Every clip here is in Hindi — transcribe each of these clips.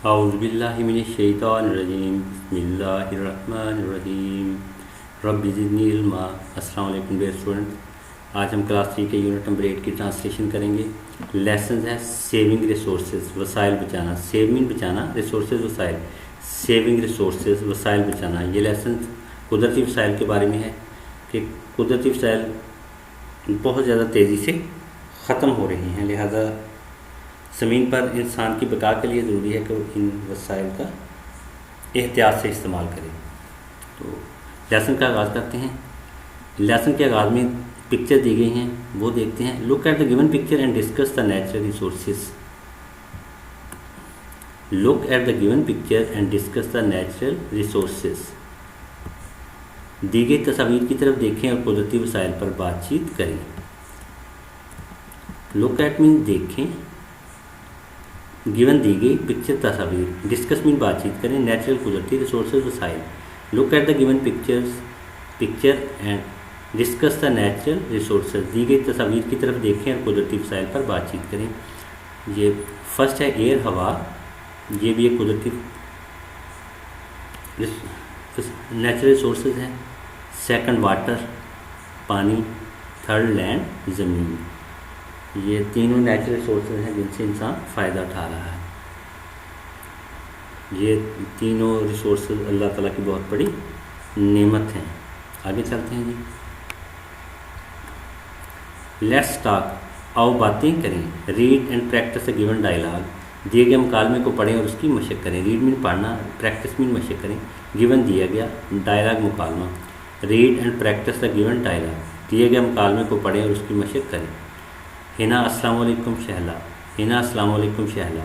औज़ुबिल्लाहि मिनश्शैतानिर्रजीम बिस्मिल्लाहिर्रहमानिर्रहीम रब्बि ज़िदनी इल्मा। अस्सलाम वालेकुम डियर स्टूडेंट। आज हम क्लास 3 के यूनिट नंबर 8 की ट्रांसलेशन करेंगे। लेसन है सेविंग रिसोर्सेज, वसाइल बचाना। सेविंग बचाना, रिसोर्सेज वसाइल। सेविंग रिसोर्सेज वसाइल बचाना, ये लेसन कुदरती वसाइल के बारे में है कि कुदरती वसाइल बहुत ज़्यादा तेज़ी से ख़त्म हो रही हैं, लिहाजा ज़मीन पर इंसान की बका के लिए ज़रूरी है कि वो इन वसाइल का एहतियात से इस्तेमाल करें। तो लेसन का आगाज़ करते हैं। लेसन के आगाज़ में पिक्चर दी गई हैं, वो देखते हैं। Look at the given picture and discuss the natural resources. Look at the given picture and discuss the natural resources. दी गई तस्वीर की तरफ देखें और कुदरती वसाइल पर बातचीत करें। लुक एट मीन देखें, गिवन दी गई पिक्चर तस्वीर, डिस्कस मीन बातचीत करें, नेचुरल कुदरती रिसोर्सेज वसाइल। Look at the given picture and discuss the natural resources. दी गई तस्वीर की तरफ देखें और कुदरती वसाइल पर बातचीत करें। ये फर्स्ट है एयर, हवा, ये भी एक कुदरती नेचुरल रिसोर्सेज हैं। सेकंड वाटर, पानी। थर्ड लैंड, ज़मीन। ये तीनों नेचुरल रिसोर्सेज हैं जिनसे इंसान फ़ायदा उठा रहा है। ये तीनों रिसोर्सेज अल्लाह ताला की बहुत बड़ी नेमत हैं। आगे चलते हैं जी। लेट्स टॉक, आओ बातें करें। Read and practise the given dialogue. दिए गए मुकालमे को पढ़ें और उसकी मशक करें। रीड मीन पढ़ना, प्रैक्टिस मीन मशक करें। गिवन दिया गया, डायलॉग मुकालमा। Read and practise the given dialogue. दिए गए मुकालमे को पढ़ें और उसकी मशक करें। हिना अस्सलाम वालेकुम शहला। हिना अस्सलाम वालेकुम शहला।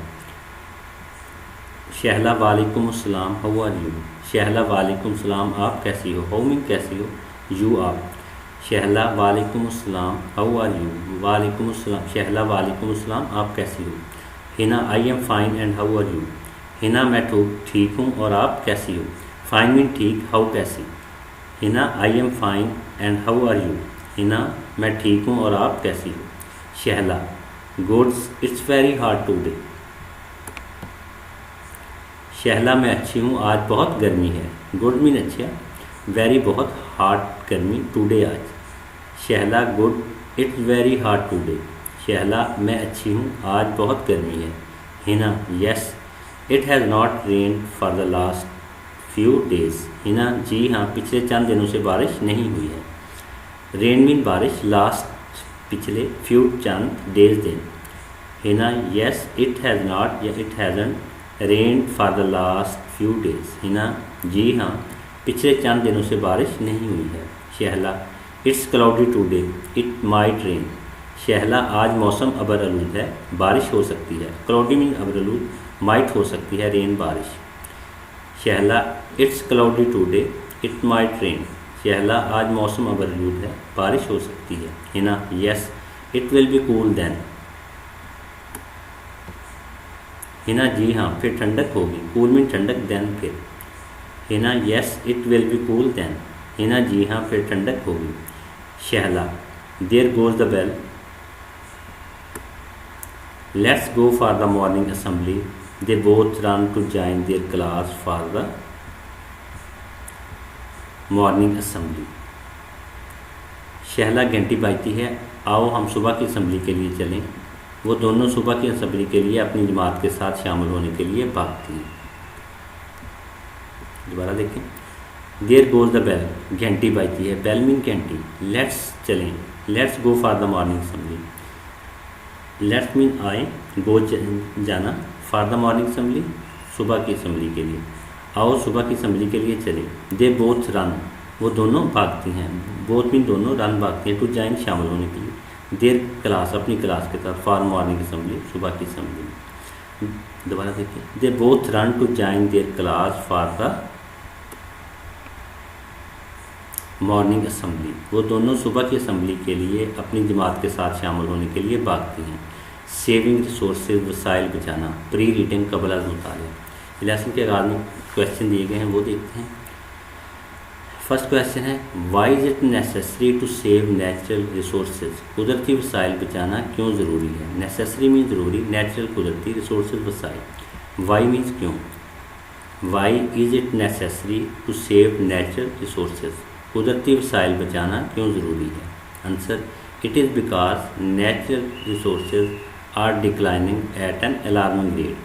शहला वालेकुम अस्सलाम, हाउ आर यू। शहला वालेकुम सलाम, आप कैसी हो। हाउ मीन कैसी हो, यू आप। शहला वालेकुम अस्सलाम, हाउ आर यू। वालेकुम अस्सलाम, शहला वालेकुम अस्सलाम, आप कैसी हो। Hina I am fine and how are you. Hina मैं ठीक हूँ और आप कैसी हो। फाइन मीन ठीक, हाउ कैसी। Hina I am fine and how are you. Hina मैं ठीक हूँ और आप कैसी हो। Shahla goods, it's very hard today. Shahla मैं अच्छी हूँ, आज बहुत गर्मी है। गुड मीन अच्छा, वेरी बहुत, हार्ड गर्मी, टूडे आज। Shahla good, it's very hard today. Shahla मैं अच्छी हूँ, आज बहुत गर्मी है। Hina yes, it has not rain for the last few days. Hina ji हाँ, पिछले चंद दिनों से बारिश नहीं हुई है। रेन मीन बारिश, लास्ट पिछले, फ्यू चंद, डेज दिन। Hina yes, it has not या it hasn't rain for the last few days. Hina ji हाँ, पिछले चंद दिनों से बारिश नहीं हुई है। Shahla it's cloudy today, it might rain. Shahla आज मौसम अबरआलूद है, बारिश हो सकती है। क्लाउडी मीन अबरआलूद, माइट हो सकती है, रेन बारिश। Shahla it's cloudy today, it might rain. Shahla आज मौसम अबरआलूद है, बारिश हो सकती है। Hina yes, it will be cool then. Hina ji हाँ, फिर ठंडक होगी। कूल मीन ठंडक, देन फिर। Hina yes, it will be cool then. Hina ji हाँ, फिर ठंडक होगी। Shahla there goes the bell, let's go for the morning assembly. They both run to join their class for the morning assembly. Shahla घंटी बजती है, आओ हम सुबह की असेंबली के लिए चलें। वो दोनों सुबह की असेंबली के लिए अपनी जमात के साथ शामिल होने के लिए भागती हैं। दोबारा देखें। देयर गोज द बेल, घंटी बजती है। बेल मीन घंटी। लेट्स चलें, let's go for the morning assembly. Let's mean आए, गो जाना, फॉर द मॉर्निंग असेंबली सुबह की असेंबली के लिए। आओ सुबह की असेंबली के लिए चलें। दे बोथ रन, वो दोनों भागती हैं। बोथ मीन दोनों, रन भागती हैं, टू ज्वाइन शामिल होने के लिए। देर क्लास, अपनी क्लास के साथ, फॉर मॉर्निंग असेंबली सुबह की असेंबली। दोबारा देखिए। They both run to join their class for the morning assembly. वो दोनों सुबह की असेंबली के लिए अपनी जमात के साथ शामिल होने के लिए भागती हैं। सेविंग रिसोर्सेज, वसाइल बचाना। प्री रीडिंग, कबल अज़ मुतालिया। लेसन के आगाज़ में क्वेश्चन दिए गए हैं, वो देखते हैं। फर्स्ट क्वेश्चन है, why is it necessary to save natural resources. कुदरती वसाइल बचाना क्यों ज़रूरी है। नेसेसरी मीन ज़रूरी, नेचुरल कुदरती, रिसोर्सेज वसाइल। वाई मीन्स क्यों, why is it necessary to save natural resources, कुदरती वसाइल बचाना क्यों ज़रूरी है। Answer, it is because natural resources are declining at an alarming rate.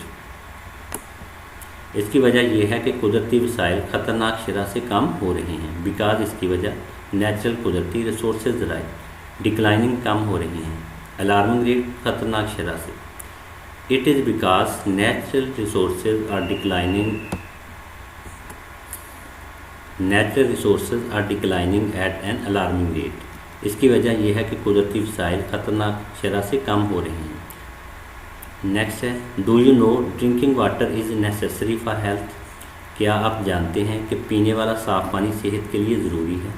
इसकी वजह यह है कि कुदरती वसाइल ख़तरनाक शरह से कम हो रहे हैं। बिकॉज इसकी वजह नेचुरल कुदरती रिसोर्सेज राइट डिक्लाइनिंग कम हो रही हैं, अलार्मिंग रेट ख़तरनाक शरह से। It is because natural resources are declining at an alarming rate. इसकी वजह यह है कि कुदरती वसाइल ख़तरनाक शरह से कम हो रहे हैं। नेक्स्ट है, do you know drinking water is necessary for health. क्या आप जानते हैं कि पीने वाला साफ़ पानी सेहत के लिए ज़रूरी है।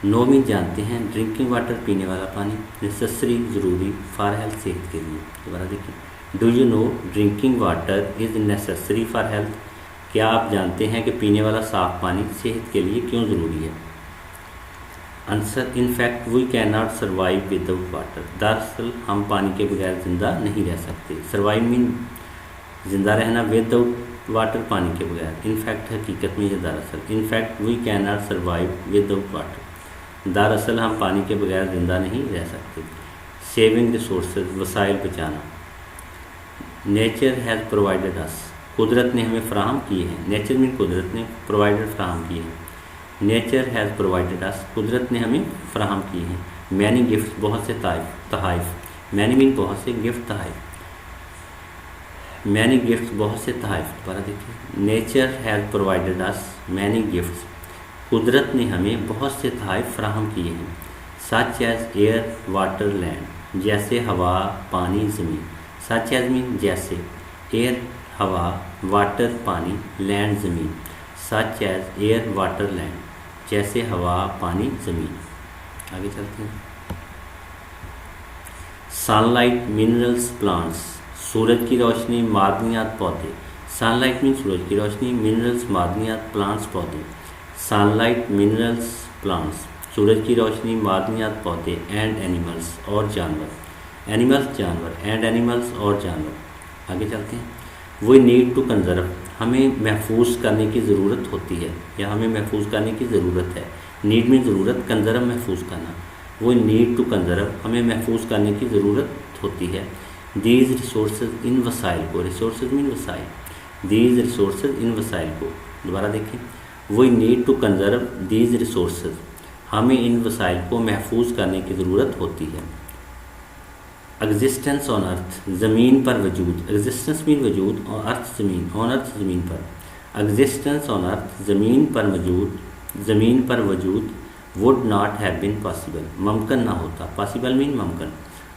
नो मीन जानते हैं, ड्रिंकिंग वाटर पीने वाला पानी, नेसेसरी ज़रूरी, फॉर हेल्थ सेहत के लिए। दोबारा देखिए, do you know drinking water is necessary for health. क्या आप जानते हैं कि पीने वाला साफ़ पानी सेहत के लिए क्यों ज़रूरी है। Answer, in fact we can not survive without water. दरअसल हम पानी के बगैर ज़िंदा नहीं रह सकते। सर्वाइव मीन ज़िंदा रहना, विदाउट वाटर पानी के बगैर। इनफैक्ट हकीकत में ये दरअसल, in fact we can not survive without water, दरअसल हम पानी के बगैर ज़िंदा नहीं रह सकते। सेविंग रिसोर्सेज, वसाइल बचाना। नेचर हैज़ प्रोवाइडेड अस, कुदरत ने हमें फ़राहम किए हैं। नेचर मीन कुदरत ने, प्रोवाइडेड फ़राहम किए हैं। नेचर हैज़ प्रोवाइडेड अस, कुदरत ने हमें फ़राहम किए हैं। मैनी गिफ्ट, बहुत से तहाइफ। मैनी मीन बहुत से, गिफ्ट तहाइफ। मैनी गिफ्ट्स, बहुत से तहाइफ। दोबारा देखिए, nature has provided us many gifts, कुदरत ने हमें बहुत से तहाइफ फराहम किए हैं। Such as air water land, जैसे हवा पानी ज़मीन। सच एज मीन जैसे, एयर हवा, वाटर पानी, लैंड ज़मीन। Such as air water land, जैसे हवा पानी ज़मीन। आगे चलते हैं। सनलाइट मिनरल्स प्लांट्स, सूरज की रोशनी मादनियात पौधे। सनलाइट मीन सूरज की रोशनी, मिनरल्स मादनियात, प्लांट्स पौधे। सनलाइट मिनरल्स प्लांट्स, सूरज की रोशनी मादनियात पौधे। एंड एनिमल्स, और जानवर। एनिमल्स जानवर, एंड एनिमल्स और जानवर। आगे चलते हैं। वी नीड टू कंजर्व, हमें महफूज करने की ज़रूरत होती है या हमें महफूज करने की ज़रूरत है। नीड में ज़रूरत, कंजर्व महफूज करना। वो नीड टू कंजर्व, हमें महफूज करने की ज़रूरत होती है। दीज रिसोर्सेज, इन वसाइल को, रिसोर्सेज मीन वसाइल। दीज रिसोर्सेज, इन वसाइल को। दोबारा देखें, we need to conserve these resources, हमें इन वसाइल को महफूज करने की ज़रूरत होती है। एग्जिस्टेंस ऑन अर्थ, ज़मीन पर वजूद। एग्जिस्टेंस मीन वजूद, और अर्थ ज़मीन, ऑन अर्थ ज़मीन पर। एग्जिस्टेंस ऑन अर्थ, ज़मीन पर वजूद, ज़मीन पर वजूद। Would not have been possible, मुमकिन ना होता। पॉसिबल मीन मुमकिन।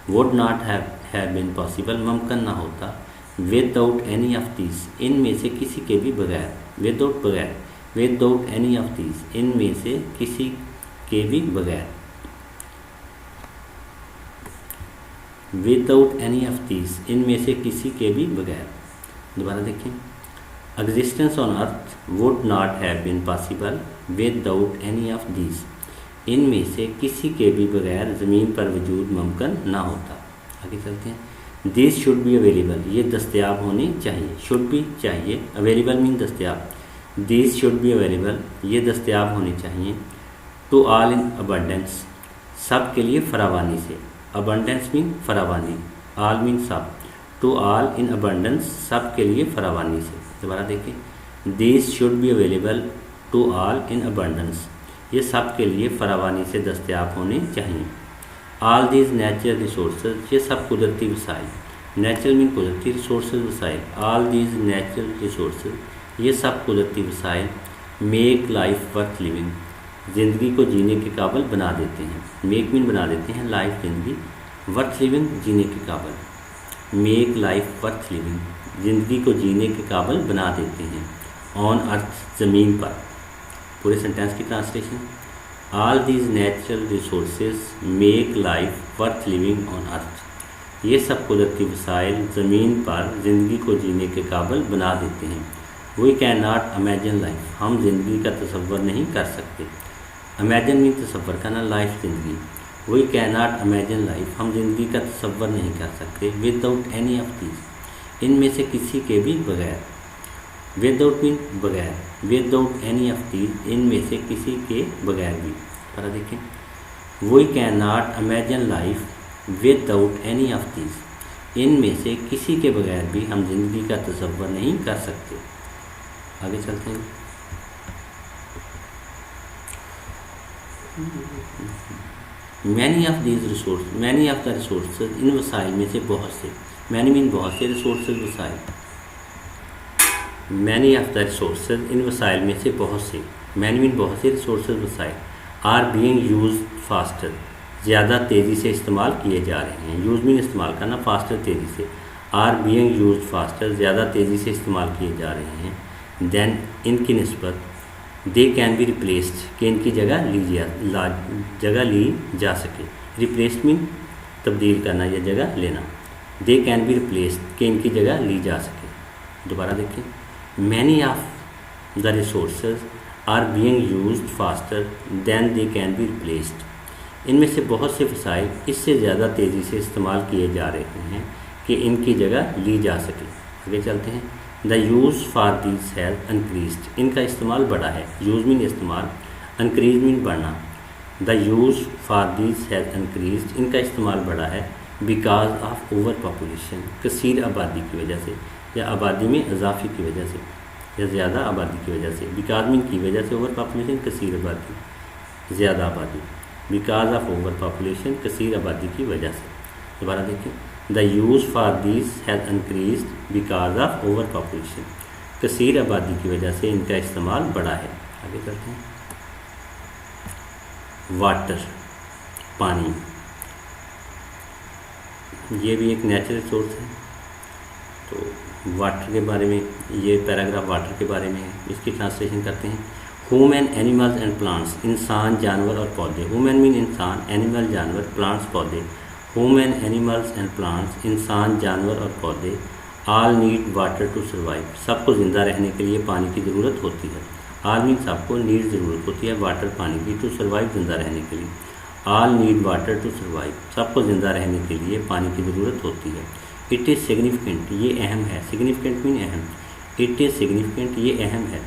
Would not have been possible, मुमकिन ना होता। विदाउट एनी ऑफ दीज, इनमें से किसी के भी बगैर। विदाउट बगैर, विदाउट एनी ऑफ दीज, इनमें से किसी के भी बगैर। विदाउट एनी ऑफ दीज, इनमें से किसी के भी बगैर। दोबारा देखें, existence on earth would not have been possible without any of these, इनमें से किसी के भी बगैर ज़मीन पर वजूद मुमकिन ना होता। आगे चलते हैं। दिस शुड बी अवेलेबल, ये दस्तयाब होने चाहिए। शुड बी चाहिए, अवेलेबल मीन दस्तयाब। दिस शुड बी अवेलेबल, ये दस्तयाब होने चाहिए। टू ऑल इन अबंडेंस, सब के लिए फरावानी से। अबंडेंस मीन फरावानी, ऑल मीन सब। टू ऑल इन अबंडेंस, सब के लिए फरावानी से। दोबारा देखें, this should be available to all in abundance, ये सब के लिए फरावानी से दस्तयाब होने चाहिए। ऑल दीज नेचुरल रिसोर्सेज, ये सब कुदरती वसाइल। नेचुरल मीन कुदरती, रिसोर्सेज वसाइल। ऑल दीज नेचुरल रिसोर्सेज, ये सब कुदरती वसाइल। मेक लाइफ वर्थ लिविंग, ज़िंदगी को जीने के काबिल बना देते हैं। मेक मीन बना देते हैं, लाइफ ज़िंदगी, वर्थ लिविंग जीने के काबिल। मेक लाइफ वर्थ लिविंग, ज़िंदगी को जीने के काबिल बना देते हैं। ऑन अर्थ, ज़मीन पर। पूरे सेंटेंस की translation, all these natural resources make life worth living on earth, ये सब कुदरती वसाइल ज़मीन पर ज़िंदगी को जीने के काबिल बना देते हैं। We can not imagine life, हम ज़िंदगी का तसव्वुर नहीं कर सकते। इमेजिन मीन तसव्वुर करना, लाइफ ज़िंदगी। We can not imagine life, हम ज़िंदगी का तसव्वुर नहीं कर सकते। विदाउट एनी ऑफ दीज, इनमें से किसी के भी बगैर। विदाउट मीन बगैर, विदाउट एनी ऑफ दीज, इनमें से किसी के बगैर भी। पर देखें, we can not imagine life without any of these, इनमें से किसी के बगैर भी हम जिंदगी का तसव्वुर नहीं कर सकते। आगे चलते हैं। Many of these resource, many of the resources, इन वसाइल में से बहुत से, मैनी मीन बहुत से, रिसोर्सेज वसाइल, मैनी ऑफ द रिसोर्सेज, इन वसाइल में से बहुत से, मैनी मीन बहुत से, रिसोर्सेज वसाइल, आर बीइंग यूज फास्टर, ज़्यादा तेज़ी से इस्तेमाल किए जा रहे हैं। यूज़ मीन इस्तेमाल करना, फास्टर तेज़ी से, आर बीइंग यूज फास्टर, ज़्यादा तेज़ी से इस्तेमाल किए जा रहे हैं। देन, इनकी निस्बत, दे कैन बी रिप्लेस्ड, कि इनकी जगह ली जा सके। रिप्लेस्ड मीन तब्दील करना या जगह लेना। दे कैन बी रिप्लेस्ड, कि इनकी जगह ली जा सके। दोबारा देखें, many of the resources are being used faster than they can be replaced, इनमें से बहुत से वसाइल इससे ज़्यादा तेज़ी से इस्तेमाल किए जा रहे हैं कि इनकी जगह ली जा सके। आगे चलते हैं। The use for these has increased, इनका इस्तेमाल बढ़ा है। यूज़ मीन इस्तेमाल, इंक्रीज मीन बढ़ना। The use for these has increased, इनका इस्तेमाल बढ़ा है बिकॉज ऑफ ओवर पॉपुलेशन, कसीर आबादी की वजह से, या आबादी में इजाफे की वजह से, या ज़्यादा आबादी की वजह से। बिकॉज मीन की वजह से, ओवर पॉपुलेशन कसीर आबादी, ज़्यादा आबादी। बिकॉज ऑफ ओवर पॉपुलेशन, कसीर आबादी की वजह से। दोबारा देखिए, the use for these has increased because of overpopulation, कसीर आबादी की वजह से इनका इस्तेमाल बढ़ा है। आगे चलते हैं। वाटर, पानी, ये भी एक नेचुरल सोर्स है। तो वाटर के बारे में, ये पैराग्राफ वाटर के बारे में है। इसकी ट्रांसलेशन करते हैं। ह्यूमन, एनिमल्स एंड प्लांट्स, इंसान, जानवर और पौधे। ह्यूमन मीन इंसान, एनिमल जानवर, प्लांट्स पौधे। ह्यूमन, एनिमल्स एंड प्लांट्स, इंसान, जानवर और पौधे। All need water to survive, सबको ज़िंदा रहने के लिए पानी की ज़रूरत होती है। ऑल मीन सबको, नीड ज़रूरत होती है वाटर, पानी की, टू सर्वाइव, ज़िंदा रहने के लिए। All need water to survive, सबको ज़िंदा रहने के लिए पानी की ज़रूरत होती है। इट इज़ सिग्निफिकेंट, ये अहम है। सिग्निफिकेंट मीन अहम। इट इज़ सिग्निफिकेंट, ये अहम है।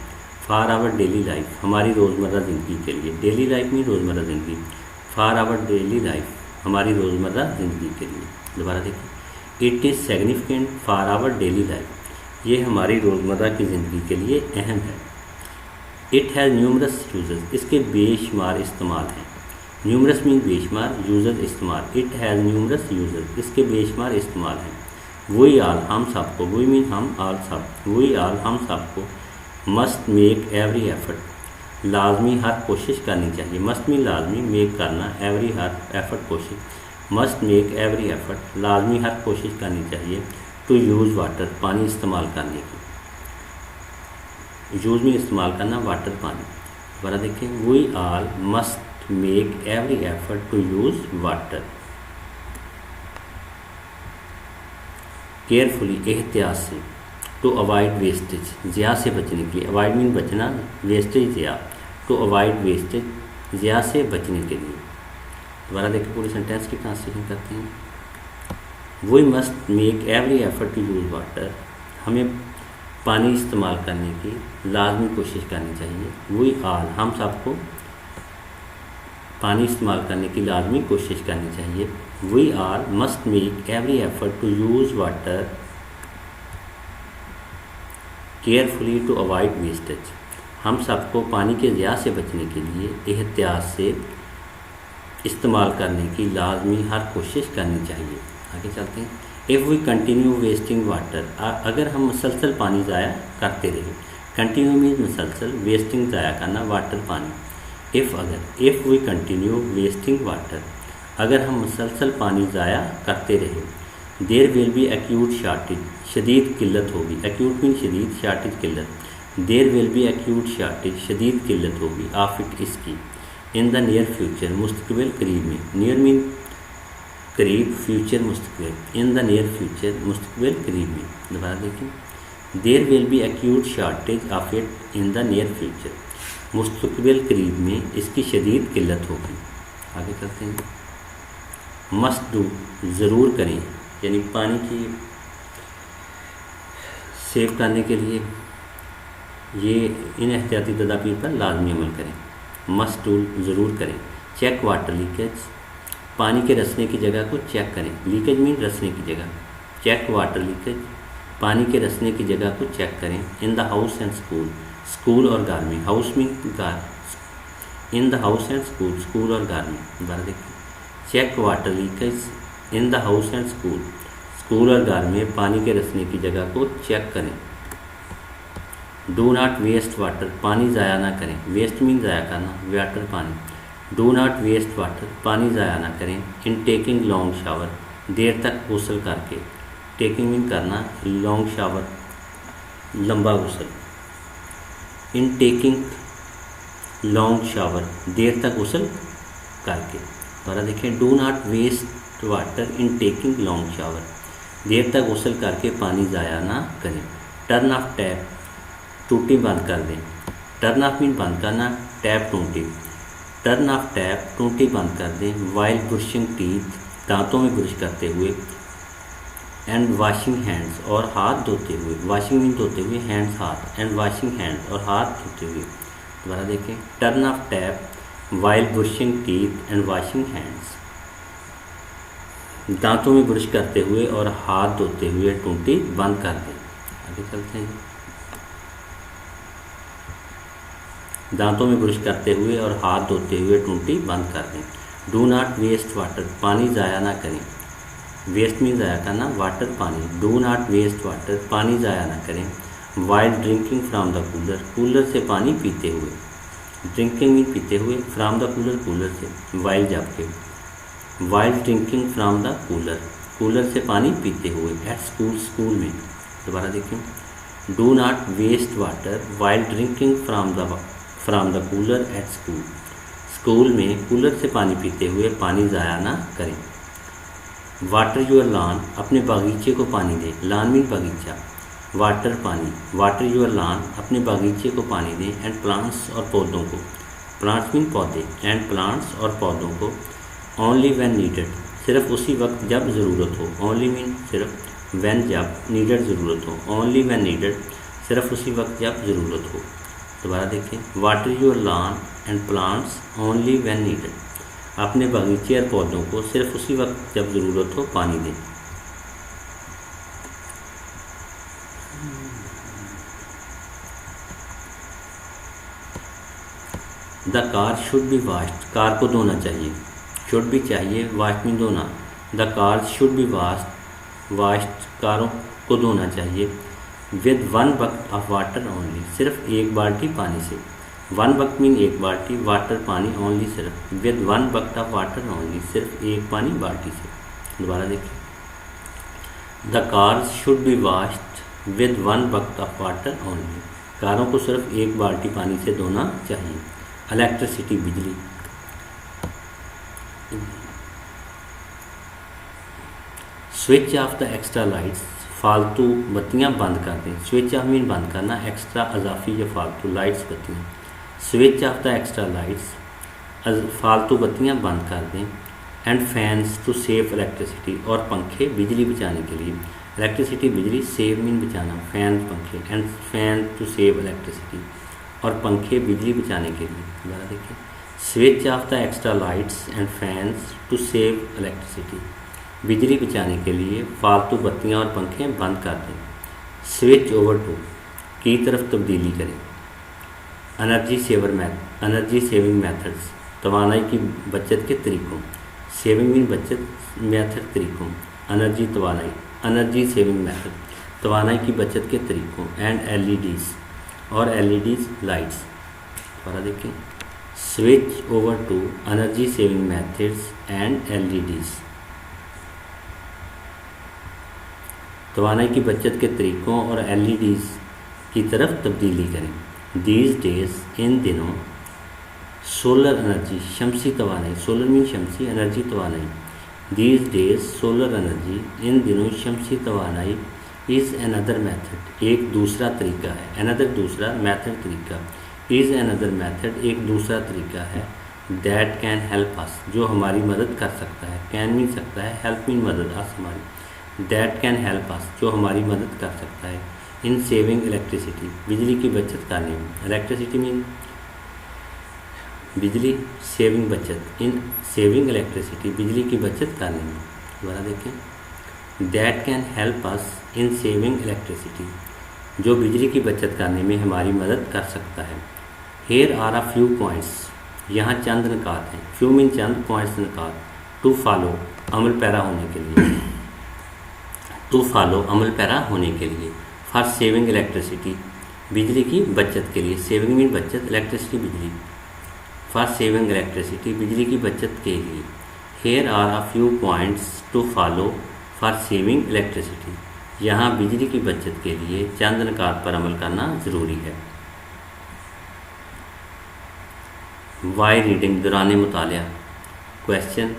फॉर आवर डेली लाइफ, हमारी रोज़मर्रा ज़िंदगी के लिए। डेली लाइफ मीन रोज़मर्रा ज़िंदगी। फॉर आवर डेली लाइफ, हमारी रोज़मर्रा ज़िंदगी के लिए। दोबारा देखिए, it is significant for our daily life, ये हमारी रोज़मर्रा की ज़िंदगी के लिए अहम है। इट हैज़ न्यूमरस यूजेस, इसके बेशुमार इस्तेमाल हैं। न्यूमरस मीन बेशुमार, यूजेस इस्तेमाल। इट हैज़ न्यूमरस यूजेस, इसके बेशुमार इस्तेमाल हैं। वी आल, हम सबको, वी मीन हम, आल सब, वी आल, हम सबको। मस्ट मेक एवरी एफर्ट, लाजमी हर कोशिश करनी चाहिए। मस्ट मीन लाजमी, मेक करना, एवरी हर, एफर्ट कोशिश। मस्ट मेक एवरी एफर्ट, लाजमी हर कोशिश करनी चाहिए। टू यूज़ वाटर, पानी इस्तेमाल करने की। यूज़ में इस्तेमाल करना, वाटर, पानी। दोबारा देखें, we all must make every effort to use water. Carefully, एहतियात से। टू अवॉइड वेस्टेज, ज़िया से बचने के लिए। अवॉइड मीन बचना, वेस्टेज ज़िया। टू अवॉइड वेस्टेज, ज़िया से बचने के लिए। दोबारा देखिए, पूरे सेंटेंस की ट्रांसलेशन करते हैं। We must make every effort to use water, हमें पानी इस्तेमाल करने की लाजमी कोशिश करनी चाहिए। वी आल, हम सबको पानी इस्तेमाल करने की लाजमी कोशिश करनी चाहिए। We all must make every effort to use water carefully to avoid wastage, हम सबको पानी के ज़िया से बचने के लिए एहतियात से इस्तेमाल करने की लाजमी हर कोशिश करनी चाहिए। आगे चलते हैं। If we continue wasting water, अगर हम मुसलसल पानी ज़ाया करते रहे। कंटिन्यू मीन मुसलसल, वेस्टिंग ज़ाया करना, वाटर, पानी। इफ़, अगर। If we continue wasting water, अगर हम मुसलसल पानी ज़ाया करते रहे। There will be acute shortage, शदीद किल्लत होगी। एक्यूट मीन शदीद, शार्टेज किल्लत। There will be acute shortage, शदीद किल्लत होगी। ऑफ इट, इसकी। इन द नियर फ्यूचर, मुस्तकबिल करीब में। नियर मीन करीब, फ्यूचर मुस्तकबिल। इन द नियर फ्यूचर, मुस्तकबिल करीब में। दोबारा देखें। There will be acute shortage of it in the near future, मुस्तकबिल करीब में इसकी शदीद किल्लत होगी। आगे चलते हैं। मस्ट डू, ज़रूर करें, यानी पानी की सेव करने के लिए ये इन एहतियाती तदाबीर पर लाजमी अमल करें। मस्ट टूल ज़रूर करें। चेक वाटर लीकेज, पानी के रसने की जगह को चेक करें। लीकेज मीन रसने की जगह। चेक वाटर लीकेज, पानी के रसने की जगह को चेक करें। In the house and school, school और घर में। हाउस मीन घर, in the house and school, school और घर में। दोबारा देखिए, check water leakage in the house and school, school और घर में पानी के रसने की जगह को चेक करें। डू नॉट वेस्ट वाटर, पानी ज़ाया ना करें। वेस्ट मीन ज़ाया करना, वाटर पानी। डू नॉट वेस्ट वाटर, पानी ज़ाया ना करें। इन टेकिंग लॉन्ग शावर, देर तक गुसल करके। टेकिंग मीन करना, लॉन्ग शावर लंबा गुसल। इन टेकिंग लॉन्ग शावर, देर तक गुसल करके। दोबारा देखें, do not waste water in taking long shower, देर तक गुसल करके पानी ज़ाया ना करें। टर्न ऑफ टैप, टूटी बंद कर दें। टर्न ऑफ मीन बंद करना, टैप टूटी। टर्न ऑफ टैप, टूटी बंद कर दें। वाइल ब्रशिंग टीथ, दांतों में ब्रश करते हुए। एंड वाशिंग हैंड्स, और हाथ धोते हुए। वाशिंग मीन धोते हुए, हैंड्स हाथ। एंड वाशिंग हैंड्स, और हाथ धोते हुए। दोबारा देखें, turn off tap while brushing teeth and washing hands, दांतों में ब्रश करते हुए और हाथ धोते हुए टूटी बंद कर दें। आगे चलते हैं। दांतों में ब्रश करते हुए और हाथ धोते हुए टूटी बंद कर दें। डू नॉट वेस्ट वाटर, पानी ज़ाया ना करें। वेस्ट मीन ज़ाया करना, वाटर पानी। डू नॉट वेस्ट वाटर, पानी ज़ाया ना करें। While drinking from the cooler, cooler से पानी पीते हुए। ड्रिंकिंग मीन पीते हुए, फ्राम द कूलर, कूलर से। वाइल जबकि। While drinking from the cooler, cooler से पानी पीते हुए। एट स्कूल, स्कूल में। दोबारा देखें, do not waste water while drinking from the cooler at school, school में कूलर से पानी पीते हुए पानी ज़ाया ना करें। वाटर यूर लॉन, अपने बागीचे को पानी दें। लॉन मीन बागीचा, वाटर पानी। वाटर यूर लॉन, अपने बागीचे को पानी दें। एंड प्लांट्स, और पौधों को। प्लांट्स मीन पौधे। एंड प्लांट्स, और पौधों को। ओनली व्हेन नीडेड, सिर्फ उसी वक्त जब ज़रूरत हो। ओनली मीन सिर्फ, व्हेन जब, नीडेड ज़रूरत हो। ओनली व्हेन नीडेड, सिर्फ उसी वक्त जब ज़रूरत हो। दोबारा देखें, water your lawn and plants only when needed, अपने बागीचे और पौधों को सिर्फ उसी वक्त जब ज़रूरत हो पानी दें। The car should be washed, car को धोना चाहिए। शुड भी चाहिए, वाश में धोना। The car should be washed, कारों को धोना चाहिए। With one bucket of water only, सिर्फ एक बाल्टी पानी से। वन बकेट मीन एक बाल्टी, वाटर पानी, ओनली सिर्फ। With one bucket of water only, सिर्फ एक पानी बाल्टी से। दोबारा देखिए, the car should be washed with one bucket of water only, कारों को सिर्फ एक बाल्टी पानी से धोना चाहिए। इलेक्ट्रिसिटी, बिजली। Switch off the extra lights, फालतू बत्तियां बंद कर दें। स्विच ऑफ मीन बंद करना, एक्स्ट्रा अजाफी या फालतू, लाइट्स बत्तियां। Switch off the extra lights, फालतू बत्तियां बंद कर दें। And fans to save electricity, और पंखे बिजली बचाने के लिए। इलेक्ट्रिसिटी बिजली, सेव मीन बचाना, फैन पंखे। And fan to save electricity, और पंखे बिजली बचाने के लिए। दोबारा देखिए, switch off the extra lights and fans to save electricity, बिजली बचाने के लिए फालतू बत्तियां और पंखे बंद कर दें। स्विच ओवर टू, की तरफ तब्दीली करें। एनर्जी सेविंग मेथड्स, तवानाई की बचत के तरीकों। सेविंग मीन बचत, मेथड तरीकों। एनर्जी तवानाई, एनर्जी सेविंग मेथड, तवानाई की बचत के तरीकों। एंड एलईडीज़, और एलईडीज़ लाइट्स। दोबारा देखें, switch over to energy saving methods and LEDs, तवानाई की बचत के तरीकों और एलईडीज़ की तरफ तब्दीली करें। दीज डेज, इन दिनों। सोलर एनर्जी, शमसी तवानाई। सोलर मीन शमसी, एनर्जी तवानाई। दीज डेज सोलर एनर्जी, इन दिनों शमसी तवानाई। इज़ अनदर मेथड, एक दूसरा तरीका है। अनदर दूसरा, मेथड तरीका। इज़ अनदर मेथड, एक दूसरा तरीका है। दैट कैन हेल्प अस, जो हमारी मदद कर सकता है। कैन मीन सकता है, हेल्प मीन मदद, अस हमारी। दैट कैन हेल्प अस, जो हमारी मदद कर सकता है। इन सेविंग इलेक्ट्रिसिटी, बिजली की बचत करने में। इलेक्ट्रिसिटी मीन बिजली, सेविंग बचत, इन सेविंग इलेक्ट्रिसिटी बिजली की बचत करने में। दोबारा देखें, that can help us in saving electricity, जो बिजली की बचत करने में हमारी मदद कर सकता है। Here are a few points, यहाँ चंद निकात हैं। फ्यू मीन चंद, पॉइंट्स निकात। टू फॉलो, अमल पैरा होने के लिए। टू फॉलो, अमल पैरा होने के लिए। फॉर सेविंग इलेक्ट्रिसिटी, बिजली की बचत के लिए। सेविंग मीन बचत, इलेक्ट्रिसिटी बिजली। फॉर सेविंग इलेक्ट्रिसिटी, बिजली की बचत के लिए। Here are a few points to follow for saving electricity, यहाँ बिजली की बचत के लिए चंद निकात पर अमल करना ज़रूरी है। वाई रीडिंग, दौरान मुतालिया। क्वेश्चन,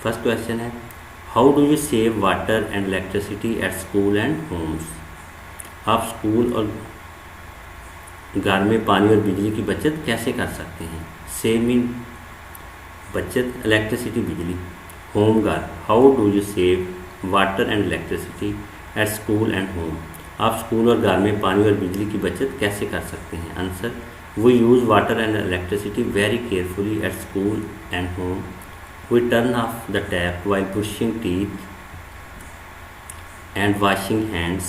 फर्स्ट क्वेश्चन है, how do you save water and electricity at school and homes. आप स्कूल और घर में पानी और बिजली की बचत कैसे कर सकते हैं। सेव मीन बचत, इलेक्ट्रिसिटी बिजली। होम घर, how do you save water and electricity at school and home, आप स्कूल और घर में पानी और बिजली की बचत कैसे कर सकते हैं। Answer, we use water and electricity very carefully at school and home. We turn off the tap while brushing teeth and washing hands.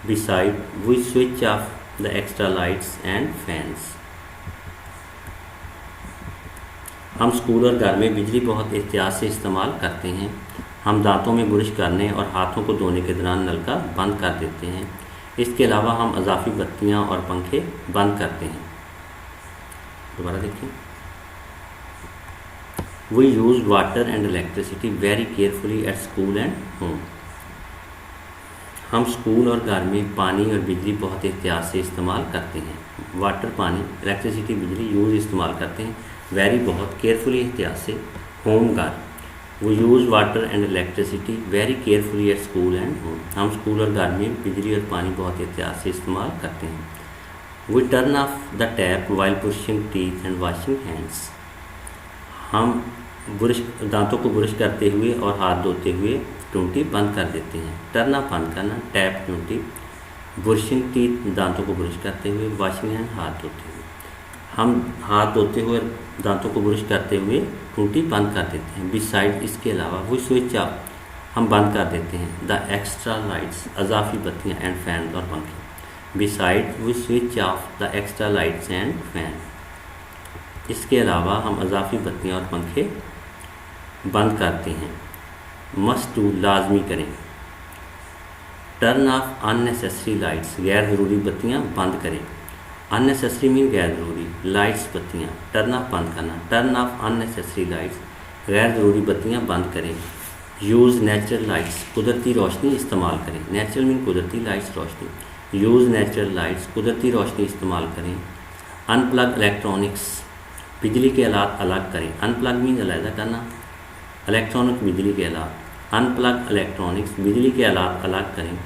Besides, we switch off the extra lights and fans. हम स्कूल और घर में बिजली बहुत एहतियात से इस्तेमाल करते हैं। हम दांतों में ब्रश करने और हाथों को धोने के दौरान नल का बंद कर देते हैं। इसके अलावा हम अजाफी बत्तियां और पंखे बंद करते हैं। दोबारा देखिए, we use water and electricity very carefully at school and home. हम स्कूल और घर में पानी और बिजली बहुत एहतियात से इस्तेमाल करते हैं। वाटर पानी, इलेक्ट्रिसिटी बिजली, यूज़ इस्तेमाल करते हैं, वेरी बहुत, केयरफुली एहतियात से, होम घर। We use water and electricity very carefully at school and home. हम स्कूल और घर में बिजली और पानी बहुत एहतियात से इस्तेमाल करते हैं। We turn off the tap while brushing teeth and washing hands. हम ब्रश, दांतों को ब्रश करते हुए और हाथ धोते हुए टूटी बंद कर देते हैं। टर्न ऑफ बंद करना, टैप टूटी, ब्रशिंग टीथ दांतों को ब्रश करते हुए, वॉशिंग हैंड हाथ धोते हुए। हम हाथ धोते हुए दांतों को ब्रश करते हुए टूटी बंद कर देते हैं। बिसाइड, इसके अलावा, वो स्विच ऑफ, हम बंद कर देते हैं द एक्स्ट्रा लाइट्स, अजाफी बत्तियाँ एंड फैन और पंखे। Beside, we switch off the extra lights and fan, इसके अलावा हम अजाफी बत्तियाँ और पंखे बंद करते हैं। मस्ट डू, लाजमी करें। टर्न ऑफ अननेसेसरी लाइट्स, गैर ज़रूरी बत्तियाँ बंद करें। अननेसेसरी मीन गैर ज़रूरी, लाइट्स बत्तियाँ, टर्न ऑफ बंद करना, टर्न ऑफ अननेसेसरी लाइट्स, गैर ज़रूरी बत्तियाँ बंद करें। यूज़ नेचुरल लाइट्स, कुदरती रोशनी इस्तेमाल करें। नेचुरल मीन कुदरती, लाइट्स रोशनी। यूज़ नेचुरल लाइट्स, कुदरती रोशनी इस्तेमाल करें। अनप्लग इलेक्ट्रॉनिक्स, बिजली के आलात अलग करें। अनप्लग मीन अलहदा करना, इलेक्ट्रॉनिक बिजली के आलात। अनप्लग इलेक्ट्रॉनिक्स, बिजली के आलात अलग करें।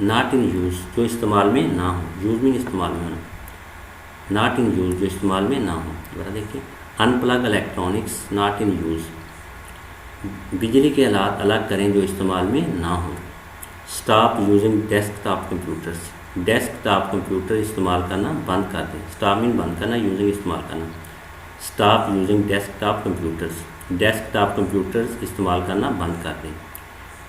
नॉट इन यूज़, जो इस्तेमाल में ना हो। यूज़ मीन इस्तेमाल में होना, नॉट इन यूज़, जो इस्तेमाल में ना हो। दोबारा देखिए, unplug electronics not in use, बिजली के आलात अलग करें जो इस्तेमाल में ना हो। Stop using desktop computers, desktop computer इस्तेमाल करना बंद कर दें। स्टॉप मीन बंद करना, यूजिंग इस्तेमाल करना। Stop using desktop computers, desktop computers इस्तेमाल करना बंद कर दें।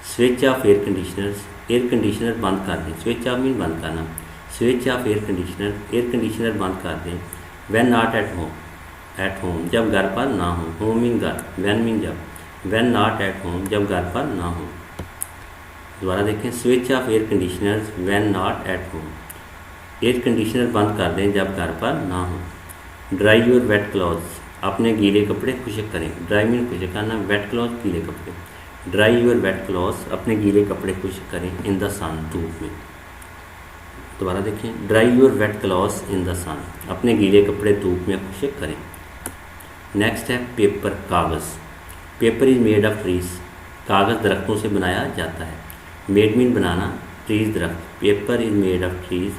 Switch off air conditioners, air conditioner बंद कर दें। स्विच ऑफ मीन बंद करना, switch off air conditioner, air conditioner बंद कर दें। When not at home, at home जब घर पर ना हो। होम मीन घर, व्हेन मीन जब, व्हेन नॉट एट होम जब घर पर ना हो। दोबारा देखें, switch off air conditioners when not at home, air conditioner बंद कर दें जब घर पर ना हो। ड्राई योर वेट क्लॉथ्स, अपने गीले कपड़े खुश्क करें। ड्राई मीन खुश्क करना, वेट क्लॉथ गीले कपड़े। ड्राई योर वेट क्लॉथ्स, अपने गीले कपड़े खुश्क करें। इन द सन, धूप में। दोबारा देखें, dry your wet clothes in the sun, अपने गीले कपड़े धूप में खुश्क करें। नेक्स्ट है पेपर, कागज़। Paper is made of trees, कागज़ दरख्तों से बनाया जाता है। मेड मीन बनाना, ट्रीज दरख्त। Paper is made of trees,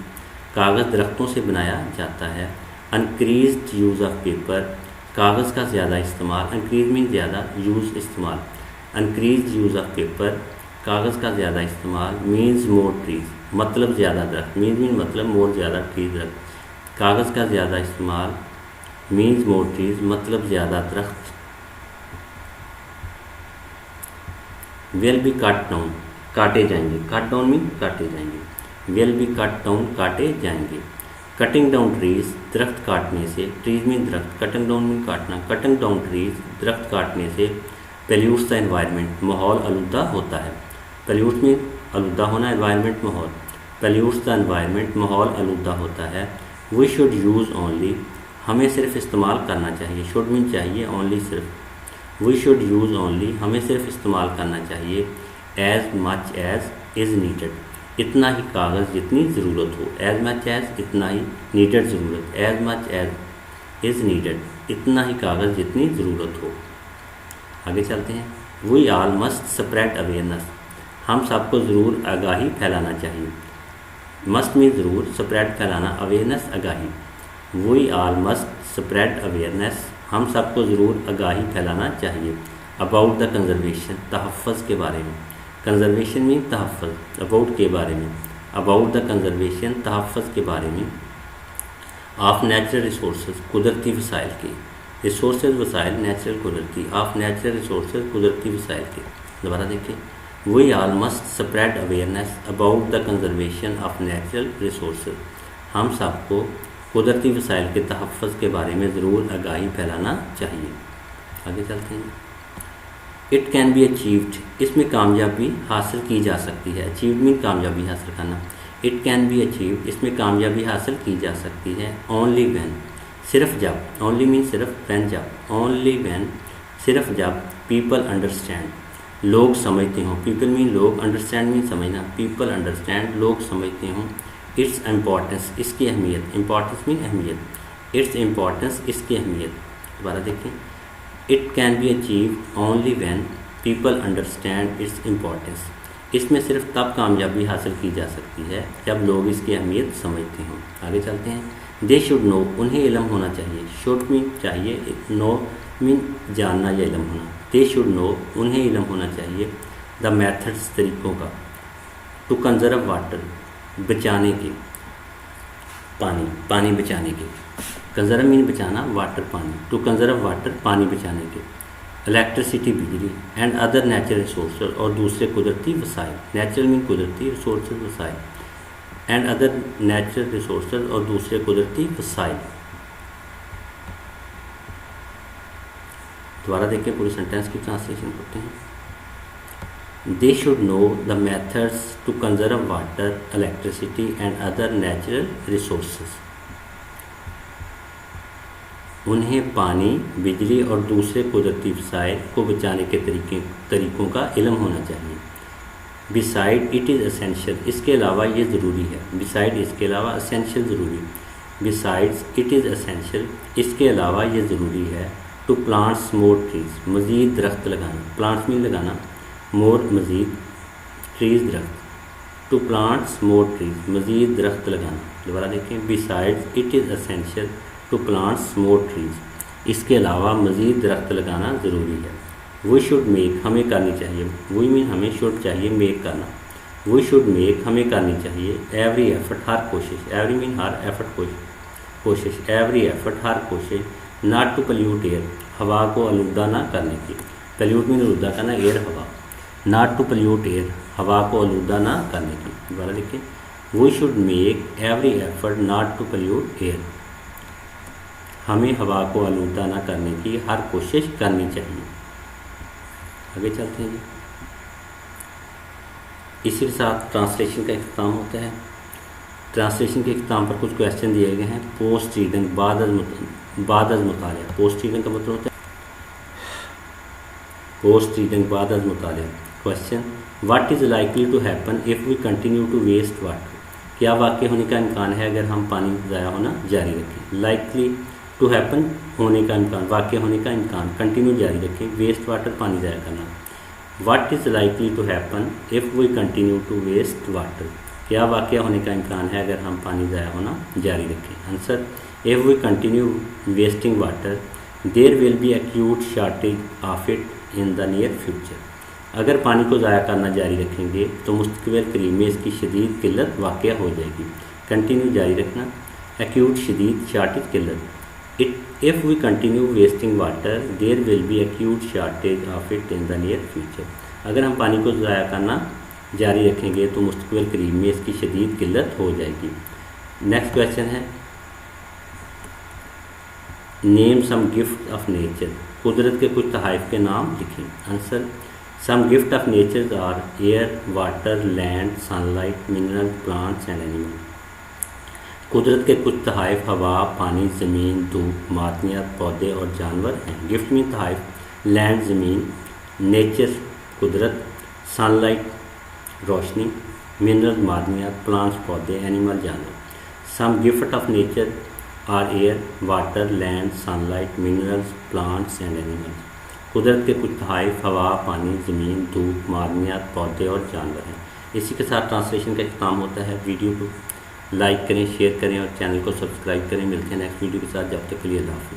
कागज़ दरख्तों से बनाया जाता है। अनक्रीज्ड यूज़ ऑफ पेपर, कागज़ का ज़्यादा इस्तेमाल। अनक्रीज मीन ज़्यादा, यूज़ इस्तेमाल। अनक्रीज्ड यूज़ ऑफ पेपर, कागज़ का ज़्यादा इस्तेमाल। मीन्स मोर ट्रीज, मतलब ज़्यादा दरख्त, मीन मतलब मोर ज़्यादा ट्रीज दरख्त। कागज़ का ज़्यादा इस्तेमाल मीन्स मोर ट्रीज मतलब ज़्यादा दरख्त। विल बी कट डाउन काटे जाएंगे, कट डाउन मीन काटे जाएंगे। विल बी कट डाउन काटे जाएंगे। कटिंग डाउन ट्रीज दरख्त काटने से, ट्रीज मीन दरख्त, कटिंग डाउन मीन काटना, कटिंग डाउन ट्रीज दरख्त काटने से पोल्यूट्स द एनवायरनमेंट माहौल आलूदा होता है। पोल्यूट मीन आलूदा होना, एनवायरनमेंट माहौल, पोल्यूट्स द एनवायरनमेंट माहौल आलूदा होता है। वी शुड यूज़ ओनली हमें सिर्फ इस्तेमाल करना चाहिए, शुड मीन चाहिए, ओनली सिर्फ। वी शुड यूज़ ओनली हमें सिर्फ इस्तेमाल करना चाहिए। As much as is needed इतना ही कागज़ जितनी ज़रूरत हो। एज मच एज इतना ही, नीडेड ज़रूरत, as much as is needed इतना ही कागज़ जितनी ज़रूरत हो। आगे चलते हैं। We all must spread awareness हम सबको ज़रूर आगाही फैलाना चाहिए। मस्ट में ज़रूर, स्प्रेड फैलाना, अवेयरनेस आगाही। We all must spread awareness हम सबको ज़रूर आगाही फैलाना चाहिए। अबाउट द कंजर्वेशन तहफ़्फ़ुज़ के बारे में, कंजर्वेशन में तहफ़्फ़ुज़, अबाउट के बारे में, अबाउट द कंजर्वेशन तहफ़्फ़ुज़ के बारे में। ऑफ नेचुरल रिसोर्सेज कुदरती वसाइल के, रिसोर्सेज वसाइल नेचुरल कुदरती, ऑफ नेचुरल रिसोर्सेज कुदरती वसाइल के। दोबारा देखिए। We all must spread awareness about the conservation of natural resources हम सबको कुदरती वसाइल के तहफ़्फ़ुज़ के बारे में ज़रूर आगाही फैलाना चाहिए। आगे चलते हैं। इट कैन बी अचीव्ड इसमें कामयाबी हासिल की जा सकती है। अचीव्ड मीन कामयाबी हासिल करना। इट कैन बी अचीव्ड इसमें कामयाबी हासिल की जा सकती है। ओनली व्हेन सिर्फ जब, ओनली मीन सिर्फ, व्हेन जब, ओनली व्हेन सिर्फ जब, पीपल अंडरस्टैंड लोग समझते हों, पीपल मीन लोग, अंडरस्टैंड मीन समझना, पीपल अंडरस्टैंड लोग समझते हों। इट्स इम्पॉर्टेंस इसकी अहमियत, इम्पॉर्टेंस मीन अहमियत, इट्स इम्पॉर्टेंस इसकी अहमियत। दोबारा देखें। It can be achieve only when people understand it's importance इसमें सिर्फ तब कामयाबी हासिल की जा सकती है जब लोग इसकी अहमियत समझते हों। आगे चलते हैं। दे शुड नो उन्हें इल्म होना चाहिए, शुड मीन चाहिए, नो मीन जानना या इल्म होना। दे शुड नो उन्हें इल्म होना चाहिए द मैथड्स तरीक़ों का, टू कंजर्व वाटर बचाने के, पानी बचाने के, कंजर्व मीन बचाना, वाटर पानी, टू कंजर्व वाटर पानी बचाने के, इलेक्ट्रिसिटी बिजली, एंड अदर नेचुरल रिसोर्सेज और दूसरे कुदरती वसाइल, नेचुरल मीन कुदरती, रिसोर्सेज वसाइल, एंड अदर नेचुरल रिसोर्सेज और दूसरे कुदरती वसाइल। दोबारा देखिए, पूरे सेंटेंस की ट्रांसलेशन करते हैं। They should know the methods to conserve water, electricity and other natural resources उन्हें पानी, बिजली और दूसरे कुदरती वसाइल को बचाने के तरीक़ों का इल्म होना चाहिए। बिसाइड इट इज़ एसेंशियल इसके अलावा ये ज़रूरी है, बिसाइड इसके अलावा, एसेंशियल ज़रूरी, बिसाइड्स इट इज़ एसेंशियल इसके अलावा ये ज़रूरी है। टू प्लांट्स मोर ट्रीज मज़ीद दरख्त लगाना, प्लांट्स मीन लगाना, मोर मज़ीद, ट्रीज दरख्त, टू प्लांट्स मोर ट्रीज मज़ीद दरख्त लगाना। दोबारा देखें। Besides it is essential to plants more trees इसके अलावा मज़ीद दरख्त लगाना ज़रूरी है। वी शुड मेक हमें करनी चाहिए, वी मीन हमें, शुड चाहिए, मेक करना, वी शुड मेक हमें करनी चाहिए। एवरी एफर्ट हर कोशिश, एवरी मीन हर, एफर्ट कोशिश, एवरी एफर्ट हर कोशिश, नॉट टू पोल्यूट एयर हवा को आलूदा ना करने की, पोल्यूट मीन आलूदा करना, एयर हवा, नॉट टू पोल्यूट एयर हवा को आलूदा ना करने की। दोबारा देखिए। We should make every effort not to pollute air हमें हवा को आलूदा ना करने की हर कोशिश करनी चाहिए। आगे चलते हैं जी। इसी के साथ ट्रांसलेशन का इख्तिताम होता है। ट्रांसलेशन के इख्तिताम पर कुछ क्वेश्चन दिए गए हैं। पोस्ट रीडिंग बाद अज़ मुतालिया, पोस्ट रीडिंग का मतलब होता है पोस्ट रीडिंग बाद अज़ मुतालिया। Question, what is likely to happen if we continue to waste water क्या वाक़ई होने का इम्कान है अगर हम पानी ज़ाया होना जारी रखें। लाइकली टू हैपन होने का इम्कान, वाक़ई होने का इम्कान, कंटिन्यू जारी रखें, वेस्ट वाटर पानी ज़ाया करना। What is likely to happen if we continue to waste water क्या वाक़ई होने का इम्कान है अगर हम पानी ज़ाया होना जारी रखें। Answer, if we continue wasting water there will be acute shortage of it in the near future अगर पानी को ज़ाया करना जारी रखेंगे तो मुस्तक़बिल करीब में इसकी शदीद किल्लत वाक़या हो जाएगी। कंटिन्यू जारी रखना, एक्यूट शदीद शॉर्टेज किल्लत। If we continue wasting water there will be acute shortage of it in the near future. अगर हम पानी को ज़ाया करना जारी रखेंगे तो मुस्तक़बिल करीब में इसकी शदीद किल्लत हो जाएगी। नेक्स्ट क्वेश्चन है, name some gift of nature. कुदरत के कुछ तहाइफ के नाम लिखें। Answer, some gift of nature are air, water, land, sunlight, mineral, plants and animal. कुदरत के कुछ तहाइफ हवा, पानी, ज़मीन, धूप, मादनियात, पौधे और जानवर हैं। गिफ्ट में तहाइफ लैंड ज़मीन, नेचर कुदरत, सनलाइट रोशनी, मिनरल मादनियात, प्लांट्स पौधे, एनिमल जानवर। Some gift of nature are air, water, land, sunlight, minerals, plants and animals. कुदरत के कुछ तहाइफ हवा, पानी, ज़मीन, धूप, मादनियात, पौधे और जानवर हैं। इसी के साथ ट्रांसलेशन का इख्तिताम होता है। वीडियो को लाइक करें, शेयर करें और चैनल को सब्सक्राइब करें। मिलते हैं नेक्स्ट वीडियो के साथ, जब तक के लिए अल्लाह हाफ़िज़।